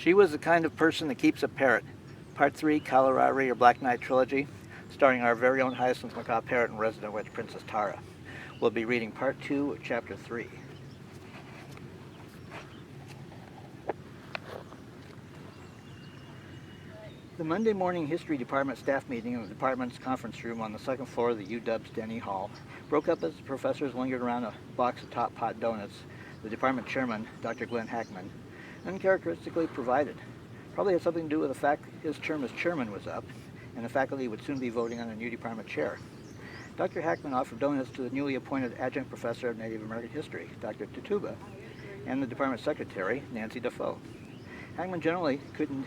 She was the kind of person that keeps a parrot. Part 3, Kalorari or Black Knight Trilogy, starring our very own Hyacinth Macaw parrot and resident witch, Princess Tara. We'll be reading Part 2 of Chapter 3. The Monday morning history department staff meeting in the department's conference room on the second floor of the UW's Denny Hall broke up as the professors lingered around a box of Top Pot donuts the department chairman, Dr. Glenn Hackman, uncharacteristically provided. Probably had something to do with the fact his term as chairman was up, and the faculty would soon be voting on a new department chair. Dr. Hackman offered donuts to the newly appointed adjunct professor of Native American history, Dr. Tituba, and the department secretary, Nancy Defoe. Hackman generally couldn't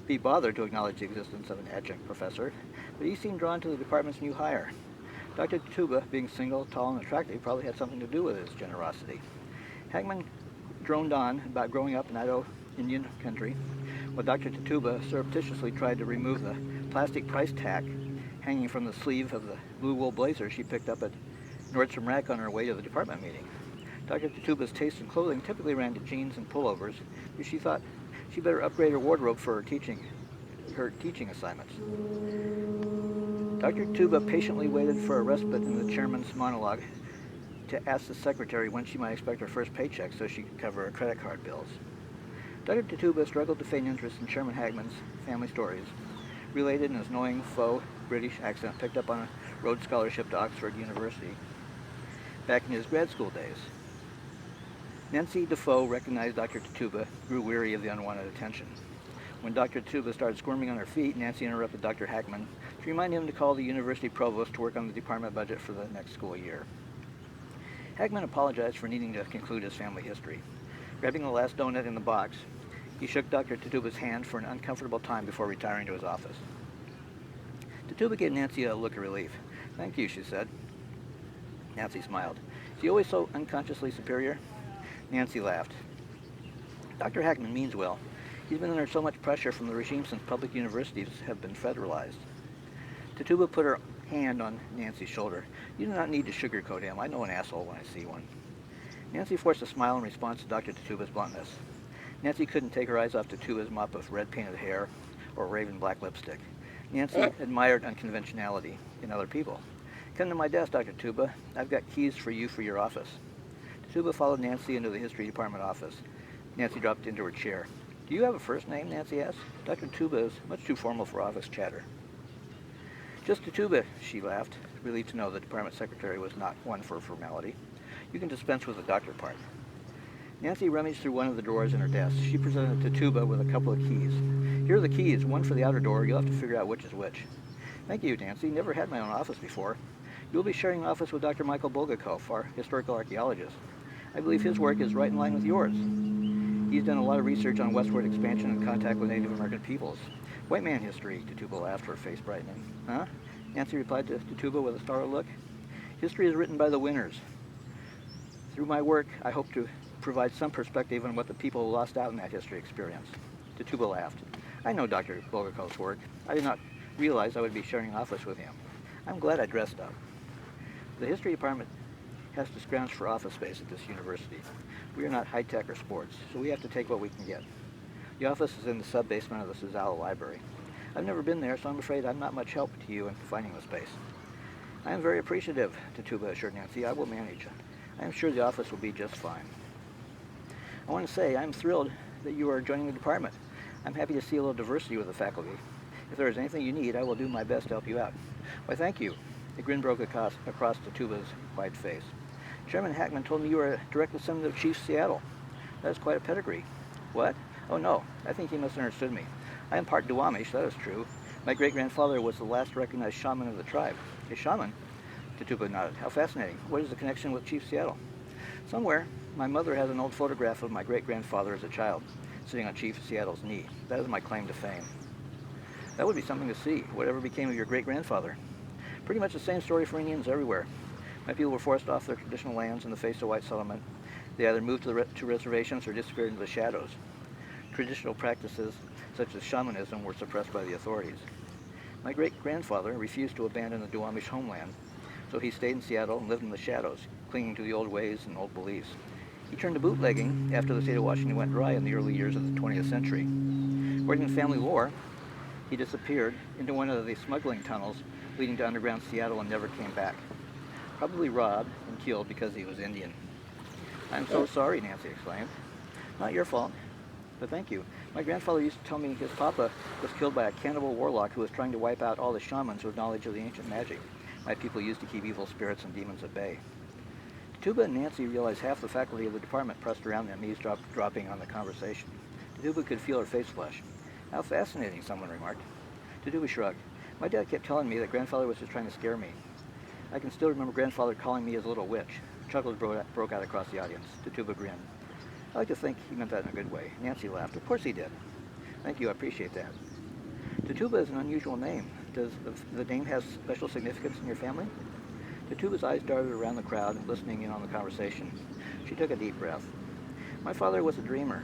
be bothered to acknowledge the existence of an adjunct professor, but he seemed drawn to the department's new hire. Dr. Tituba, being single, tall, and attractive, probably had something to do with his generosity. Hackman droned on about growing up in Idaho Indian country, while Dr. Tituba surreptitiously tried to remove the plastic price tag hanging from the sleeve of the blue wool blazer she picked up at Nordstrom Rack on her way to the department meeting. Dr. Tituba's taste in clothing typically ran to jeans and pullovers, but she thought she better upgrade her wardrobe for her teaching assignments. Dr. Tituba patiently waited for a respite in the chairman's monologue to ask the secretary when she might expect her first paycheck so she could cover her credit card bills. Dr. Tituba struggled to feign interest in Chairman Hackman's family stories, related in his knowing faux British accent picked up on a Rhodes Scholarship to Oxford University back in his grad school days. Nancy Defoe recognized Dr. Tituba, grew weary of the unwanted attention. When Dr. Tituba started squirming on her feet, Nancy interrupted Dr. Hackman to remind him to call the university provost to work on the department budget for the next school year. Hackman apologized for needing to conclude his family history. Grabbing the last donut in the box, he shook Dr. Tituba's hand for an uncomfortable time before retiring to his office. Tituba gave Nancy a look of relief. "Thank you," she said. Nancy smiled. "Is he always so unconsciously superior?" Nancy laughed. "Dr. Hackman means well. He's been under so much pressure from the regime since public universities have been federalized." Tituba put her hand on Nancy's shoulder. "You do not need to sugarcoat him. I know an asshole when I see one." Nancy forced a smile in response to Dr. Tituba's bluntness. Nancy couldn't take her eyes off Tituba's mop of red-painted hair or raven black lipstick. Nancy admired unconventionality in other people. "Come to my desk, Dr. Tituba. I've got keys for you for your office." Tituba followed Nancy into the history department office. Nancy dropped into her chair. "Do you have a first name?" Nancy asked. Dr. Tituba is much too formal for office chatter. "Just Tituba," she laughed, relieved to know the department secretary was not one for formality. "You can dispense with the doctor part." Nancy rummaged through one of the drawers in her desk. She presented Tituba with a couple of keys. "Here are the keys, one for the outer door. You'll have to figure out which is which." "Thank you, Nancy. Never had my own office before." "You'll be sharing office with Dr. Michael Bulgakov, our historical archaeologist. I believe his work is right in line with yours. He's done a lot of research on westward expansion and contact with Native American peoples. White man history," Tituba laughed, her face brightening. "Huh?" Nancy replied to Tituba with a startled look. "History is written by the winners. Through my work, I hope to provide some perspective on what the people lost out in that history experience." Tituba laughed. "I know Dr. Bulgakov's work. I did not realize I would be sharing office with him. I'm glad I dressed up." The history department has to scrounge for office space at this university. We are not high-tech or sports, so we have to take what we can get. The office is in the sub-basement of the Suzala Library. I've never been there, so I'm afraid I'm not much help to you in finding the space. "I am very appreciative," Tituba assured Nancy. "I will manage. I am sure the office will be just fine." "I want to say I'm thrilled that you are joining the department. I'm happy to see a little diversity with the faculty. If there is anything you need, I will do my best to help you out." "Why, thank you." A grin broke across Tituba's white face. "Chairman Hackman told me you were a direct descendant of Chief Seattle. That is quite a pedigree." "What? Oh, no. I think he misunderstood me. I am part Duwamish, that is true. My great-grandfather was the last recognized shaman of the tribe." "A shaman?" Tituba nodded. "How fascinating. What is the connection with Chief Seattle?" "Somewhere. My mother has an old photograph of my great-grandfather as a child, sitting on Chief Seattle's knee. That is my claim to fame." "That would be something to see. Whatever became of your great-grandfather?" "Pretty much the same story for Indians everywhere. My people were forced off their traditional lands in the face of white settlement. They either moved to reservations or disappeared into the shadows. Traditional practices, such as shamanism, were suppressed by the authorities. My great-grandfather refused to abandon the Duwamish homeland, so he stayed in Seattle and lived in the shadows, clinging to the old ways and old beliefs. He turned to bootlegging after the state of Washington went dry in the early years of the 20th century. According to family lore, he disappeared into one of the smuggling tunnels leading to underground Seattle and never came back. Probably robbed and killed because he was Indian. "I'm so sorry," Nancy exclaimed. "Not your fault, but thank you. My grandfather used to tell me his papa was killed by a cannibal warlock who was trying to wipe out all the shamans with knowledge of the ancient magic my people used to keep evil spirits and demons at bay." Tituba and Nancy realized half the faculty of the department pressed around them, eavesdropping on the conversation. Tituba could feel her face flush. "How fascinating," someone remarked. Tituba shrugged. "My dad kept telling me that grandfather was just trying to scare me. I can still remember grandfather calling me his little witch." Chuckles broke out across the audience. Tituba grinned. "I like to think he meant that in a good way." Nancy laughed. "Of course he did." "Thank you, I appreciate that." Tituba is an unusual name. Does the name have special significance in your family? Tituba's eyes darted around the crowd, listening in on the conversation. She took a deep breath. "My father was a dreamer.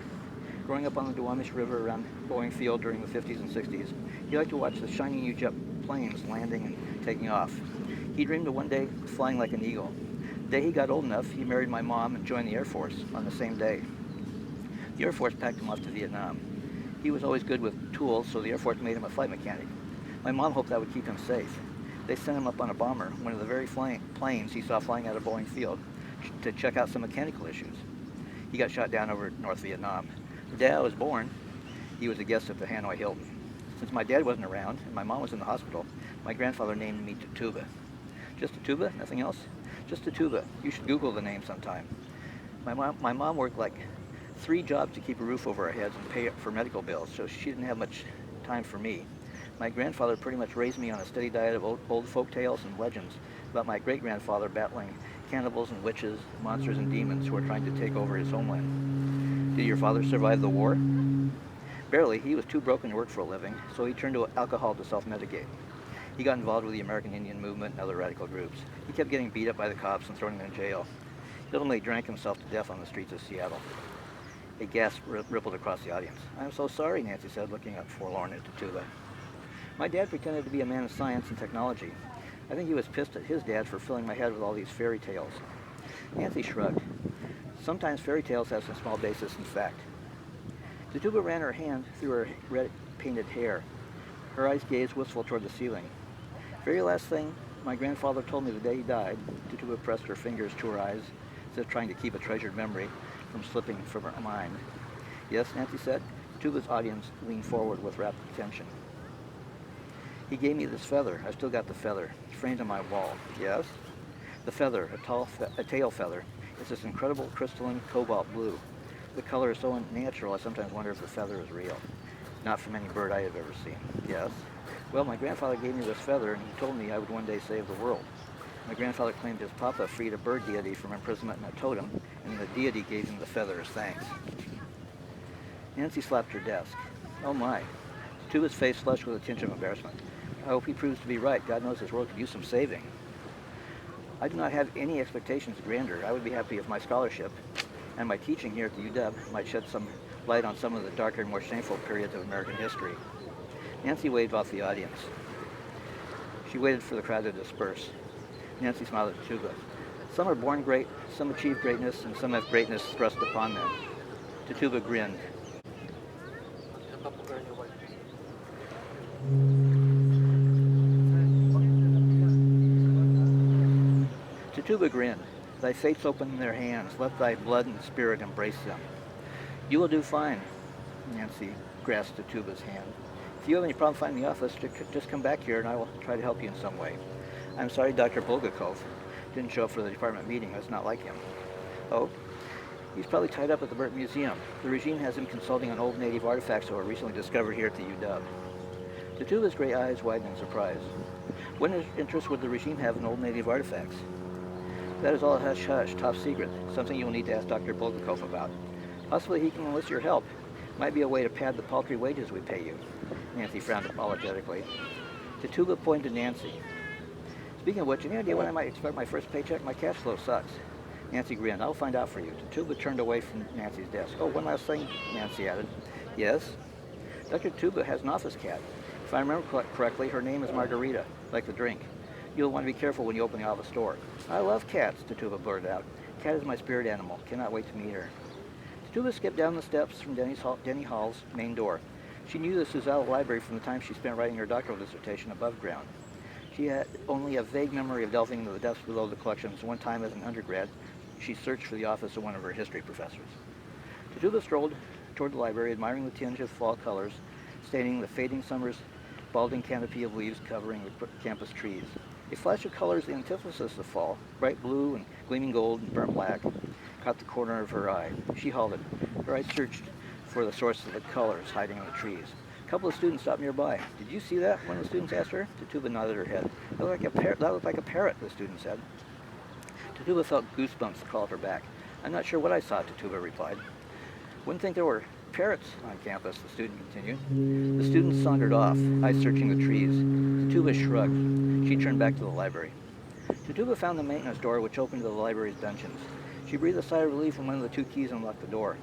Growing up on the Duwamish River around Boeing Field during the 50s and 60s, he liked to watch the shiny U-jet planes landing and taking off. He dreamed of one day flying like an eagle. The day he got old enough, he married my mom and joined the Air Force on the same day. The Air Force packed him off to Vietnam. He was always good with tools, so the Air Force made him a flight mechanic. My mom hoped that would keep him safe. They sent him up on a bomber, one of the very planes he saw flying out of Boeing Field, to check out some mechanical issues. He got shot down over North Vietnam. The day I was born, he was a guest at the Hanoi Hilton. Since my dad wasn't around and my mom was in the hospital, my grandfather named me Tituba." "Just Tituba? Nothing else?" "Just Tituba. You should Google the name sometime. My mom worked like 3 jobs to keep a roof over our heads and pay for medical bills, so she didn't have much time for me. My grandfather pretty much raised me on a steady diet of old folk tales and legends about my great-grandfather battling cannibals and witches, monsters and demons who were trying to take over his homeland." "Did your father survive the war?" "Barely. He was too broken to work for a living, so he turned to alcohol to self-medicate. He got involved with the American Indian movement and other radical groups. He kept getting beat up by the cops and thrown in jail. He ultimately drank himself to death on the streets of Seattle." A gasp rippled across the audience. "I'm so sorry," Nancy said, looking up forlorn at Tituba. "My dad pretended to be a man of science and technology. I think he was pissed at his dad for filling my head with all these fairy tales." Nancy shrugged. "Sometimes fairy tales have some small basis in fact." Tituba ran her hand through her red-painted hair. Her eyes gazed wistful toward the ceiling. "Very last thing my grandfather told me the day he died," Tituba pressed her fingers to her eyes, as if trying to keep a treasured memory from slipping from her mind. "Yes," Nancy said. Tituba's audience leaned forward with rapt attention. "He gave me this feather. I've still got the feather. It's framed on my wall." "Yes?" "The feather, a tail feather. It's this incredible crystalline cobalt blue. The color is so unnatural, I sometimes wonder if the feather is real. Not from any bird I have ever seen." "Yes?" "Well, my grandfather gave me this feather, and he told me I would one day save the world. My grandfather claimed his papa freed a bird deity from imprisonment in a totem, and the deity gave him the feather as thanks." Nancy slapped her desk. "Oh my." Tuba's face flushed with a tinge of embarrassment. "I hope he proves to be right. God knows this world could use some saving." "I do not have any expectations of grandeur. I would be happy if my scholarship and my teaching here at the UW might shed some light on some of the darker and more shameful periods of American history." Nancy waved off the audience. She waited for the crowd to disperse. Nancy smiled at Tituba. "Some are born great, some achieve greatness, and some have greatness thrust upon them." Tituba grinned. Tituba grinned. "Thy fates open their hands. Let thy blood and spirit embrace them." "You will do fine." Nancy grasped Tituba's hand. "If you have any problem finding the office, just come back here and I will try to help you in some way. I'm sorry Dr. Bulgakov didn't show up for the department meeting. That's not like him." "Oh?" "He's probably tied up at the Burt Museum. The regime has him consulting on old native artifacts that were recently discovered here at the UW." Tituba's gray eyes widened in surprise. "What interest would the regime have in old native artifacts?" "That is all hush-hush, top secret. Something you'll need to ask Dr. Bulgakov about. Possibly he can enlist your help. Might be a way to pad the paltry wages we pay you." Nancy frowned apologetically. Tituba pointed to Nancy. "Speaking of which, any idea when I might expect my first paycheck? My cash flow sucks." Nancy grinned. "I'll find out for you." Tituba turned away from Nancy's desk. "Oh, one last thing," Nancy added. "Yes?" "Dr. Tituba has an office cat. If I remember correctly, her name is Margarita, like the drink. You'll want to be careful when you open the office door." "I love cats," Tituba blurted out. "Cat is my spirit animal. Cannot wait to meet her." Tituba skipped down the steps from Denny Hall's main door. She knew the Suzzallo Library from the time she spent writing her doctoral dissertation above ground. She had only a vague memory of delving into the depths below the collections. One time as an undergrad, she searched for the office of one of her history professors. Tituba strolled toward the library, admiring the tinge of fall colors, staining the fading summer's balding canopy of leaves covering the campus trees. A flash of colors, the antithesis of fall, bright blue and gleaming gold and burnt black, caught the corner of her eye. She halted. Her eyes searched for the source of the colors hiding in the trees. A couple of students stopped nearby. "Did you see that?" one of the students asked her. Tituba nodded her head. That looked like a parrot, the student said. Tituba felt goosebumps crawl up her back. "I'm not sure what I saw," Tituba replied. "Wouldn't think there were parrots on campus," the student continued. The students sauntered off, eyes searching the trees. Tituba shrugged. She turned back to the library. Tituba found the maintenance door, which opened to the library's dungeons. She breathed a sigh of relief when one of the two keys unlocked the door.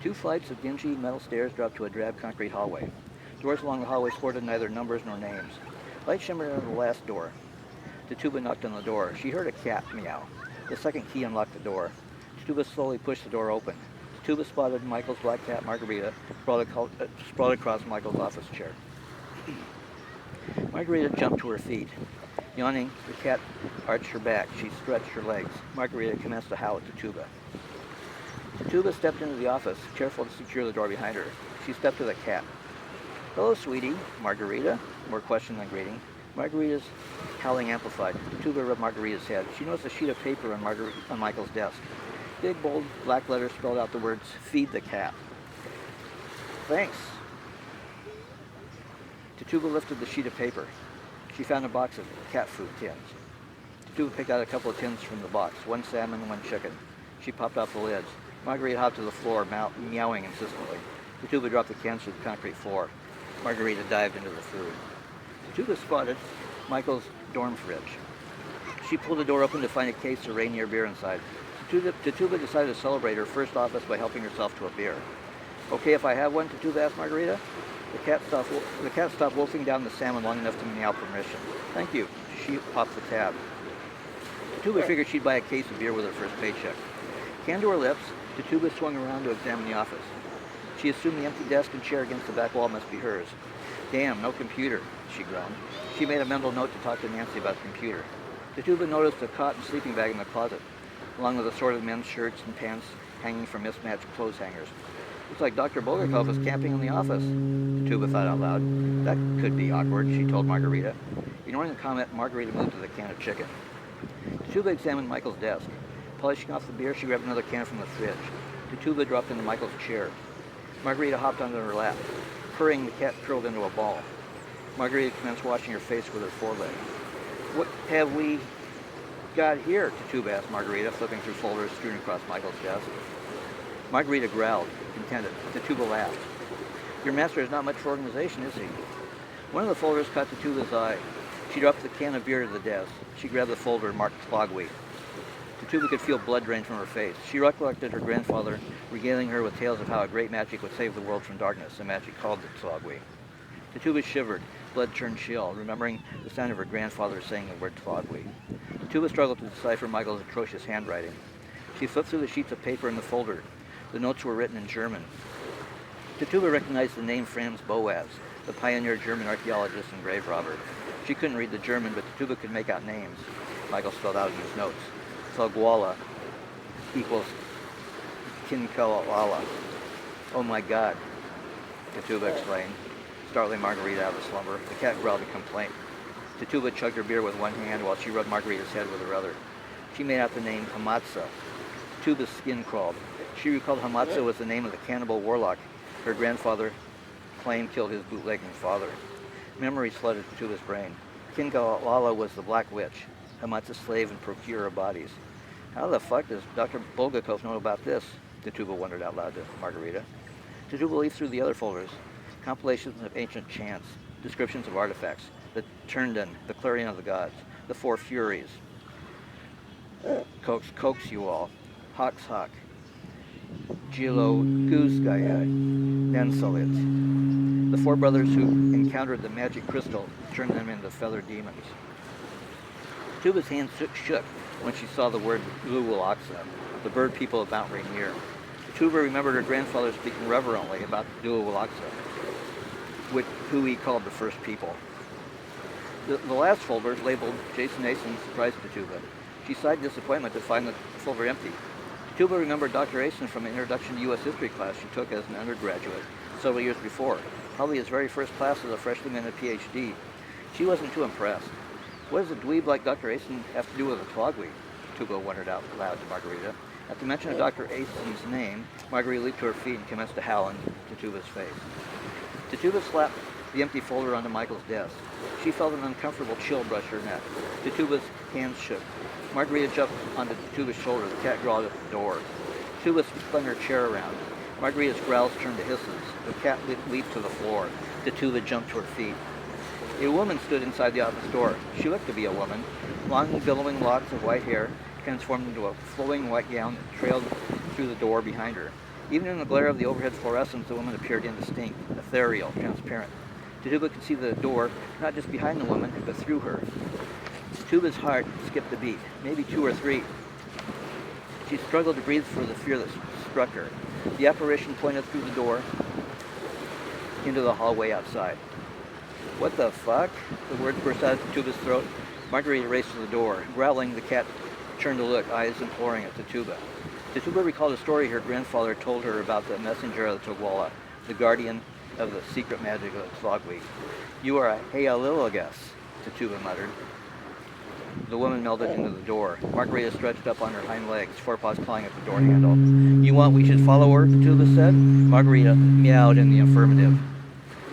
2 flights of dingy metal stairs dropped to a drab concrete hallway. Doors along the hallway sported neither numbers nor names. Light shimmered on the last door. Tituba knocked on the door. She heard a cat meow. The second key unlocked the door. Tituba slowly pushed the door open. Tituba spotted Michael's black cat, Margarita, sprawled across Michael's office chair. Margarita jumped to her feet. Yawning, the cat arched her back. She stretched her legs. Margarita commenced to howl at Tituba. Tituba stepped into the office, careful to secure the door behind her. She stepped to the cat. "Hello, sweetie." "Margarita?" More question than greeting. Margarita's howling amplified. Tituba rubbed Margarita's head. She noticed a sheet of paper on Michael's desk. Big, bold, black letters spelled out the words, "Feed the cat." "Thanks." Tituba lifted the sheet of paper. She found a box of cat food tins. Tituba picked out a couple of tins from the box, 1 salmon and 1 chicken. She popped off the lids. Margarita hopped to the floor, meowing insistently. Tituba dropped the cans to the concrete floor. Margarita dived into the food. Tituba spotted Michael's dorm fridge. She pulled the door open to find a case of Rainier beer inside. Tituba decided to celebrate her first office by helping herself to a beer. "Okay if I have one?" Tituba asked Margarita. The cat stopped wolfing down the salmon long enough to meow permission. "Thank you." She popped the tab. Tituba figured she'd buy a case of beer with her first paycheck. Hand to her lips, Tituba swung around to examine the office. She assumed the empty desk and chair against the back wall must be hers. "Damn, no computer," she groaned. She made a mental note to talk to Nancy about the computer. Tituba noticed a cot and sleeping bag in the closet, along with assorted men's shirts and pants hanging from mismatched clothes hangers. "Looks like Dr. Bulgakov is camping in the office," Tituba thought out loud. "That could be awkward," she told Margarita. Ignoring the comment, Margarita moved to the can of chicken. Tituba examined Michael's desk. Polishing off the beer, she grabbed another can from the fridge. Tituba dropped into Michael's chair. Margarita hopped onto her lap. Purring, the cat curled into a ball. Margarita commenced washing her face with her foreleg. "What have we got here?" Tituba asked Margarita, flipping through folders strewn across Michael's desk. Margarita growled, contented. Tituba laughed. "Your master has not much for organization, is he?" One of the folders caught Tituba's eye. She dropped the can of beer to the desk. She grabbed the folder marked Tlogwi. Tituba could feel blood drain from her face. She recollected her grandfather regaling her with tales of how a great magic would save the world from darkness, a magic called the Tlogwi. Tituba shivered. Blood turned chill, remembering the sound of her grandfather saying the word Tlogwi. Tituba struggled to decipher Michael's atrocious handwriting. She flipped through the sheets of paper in the folder. The notes were written in German. Tituba recognized the name Franz Boas, the pioneer German archaeologist and grave robber. She couldn't read the German, but Tituba could make out names. Michael spelled out in his notes. Tlogwala equals Kinkalala. "Oh my God," Tituba explained, startling Margarita out of slumber. The cat growled a complaint. Tituba chugged her beer with one hand while she rubbed Margarita's head with her other. She made out the name Hamatsa. Tituba's skin crawled. She recalled Hamatsa was the name of the cannibal warlock her grandfather claimed killed his bootlegging father. Memories flooded Tituba's brain. Kinkalala was the Black Witch, Hamatsa's slave and procurer of bodies. How the fuck does Dr. Bulgakov know about this? Tituba wondered out loud to Margarita. Tituba leafed through the other folders. Compilations of ancient chants, descriptions of artifacts, the Turnden, the Clarion of the Gods, the Four Furies, Coax you all, Hox Hawk, Gilo Guzgaya, Nensalit, the 4 brothers who encountered the magic crystal turned them into feather demons. Tituba's hand shook when she saw the word Luwalaksa, the bird people of Mount Rainier. Tituba remembered her grandfather speaking reverently about Luwalaksa. who he called the first people. The last folder, labeled Jason Asen, surprised Tituba. She sighed disappointment to find the folder empty. Tituba remembered Dr. Asen from an introduction to U.S. history class she took as an undergraduate several years before, probably his very first class as a freshman in a PhD. She wasn't too impressed. What does a dweeb like Dr. Asen have to do with a Tlogwi? Tituba wondered out loud to Margarita. At the mention of Dr. Asen's name, Margarita leaped to her feet and commenced to howl in Tituba's face. Tituba slapped the empty folder onto Michael's desk. She felt an uncomfortable chill brush her neck. Tituba's hands shook. Margarita jumped onto Tituba's shoulder. The cat growled at the door. Tituba spun her chair around. Margarita's growls turned to hisses. The cat leaped to the floor. Tituba jumped to her feet. A woman stood inside the office door. She looked to be a woman. Long, billowing locks of white hair transformed into a flowing white gown that trailed through the door behind her. Even in the glare of the overhead fluorescence, the woman appeared indistinct, ethereal, transparent. Tituba could see the door, not just behind the woman, but through her. Tituba's heart skipped a beat, maybe 2 or 3. She struggled to breathe for the fear that struck her. The apparition pointed through the door into the hallway outside. What the fuck? The words burst out of Tituba's throat. Margarita raced to the door. Growling, the cat turned to look, eyes imploring at Tituba. Tituba recalled a story her grandfather told her about the messenger of the Togwala, the guardian of the secret magic of the Tlogwi. You are a Healiligas, Tituba muttered. The woman melted into the door. Margarita stretched up on her hind legs, forepaws clawing at the door handle. You want we should follow her? Tituba said. Margarita meowed in the affirmative.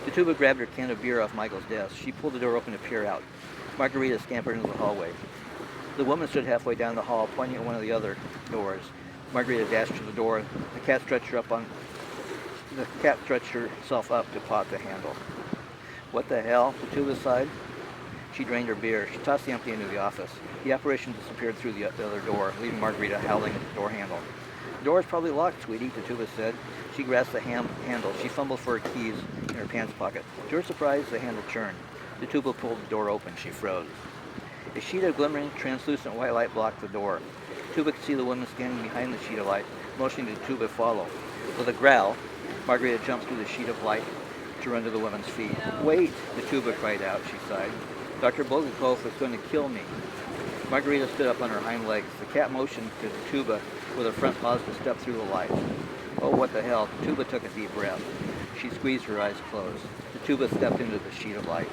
Tituba grabbed her can of beer off Michael's desk. She pulled the door open to peer out. Margarita scampered into the hallway. The woman stood halfway down the hall, pointing at one of the other doors. Margarita dashed to the door. The cat stretched herself up to paw at the handle. What the hell? Tituba sighed. She drained her beer. She tossed the empty into the office. The apparition disappeared through the other door, leaving Margarita howling at the door handle. The door is probably locked, sweetie, Tituba said. She grasped the handle. She fumbled for her keys in her pants pocket. To her surprise, the handle turned. Tituba pulled the door open. She froze. A sheet of glimmering, translucent white light blocked the door. Tituba could see the woman standing behind the sheet of light, motioning Tituba to follow. With a growl, Margarita jumped through the sheet of light to run to the woman's feet. Wait, Tituba cried out. She sighed. Dr. Bogakov is going to kill me. Margarita stood up on her hind legs. The cat motioned to Tituba with her front paws to step through the light. Oh, what the hell? Tituba took a deep breath. She squeezed her eyes closed. Tituba stepped into the sheet of light.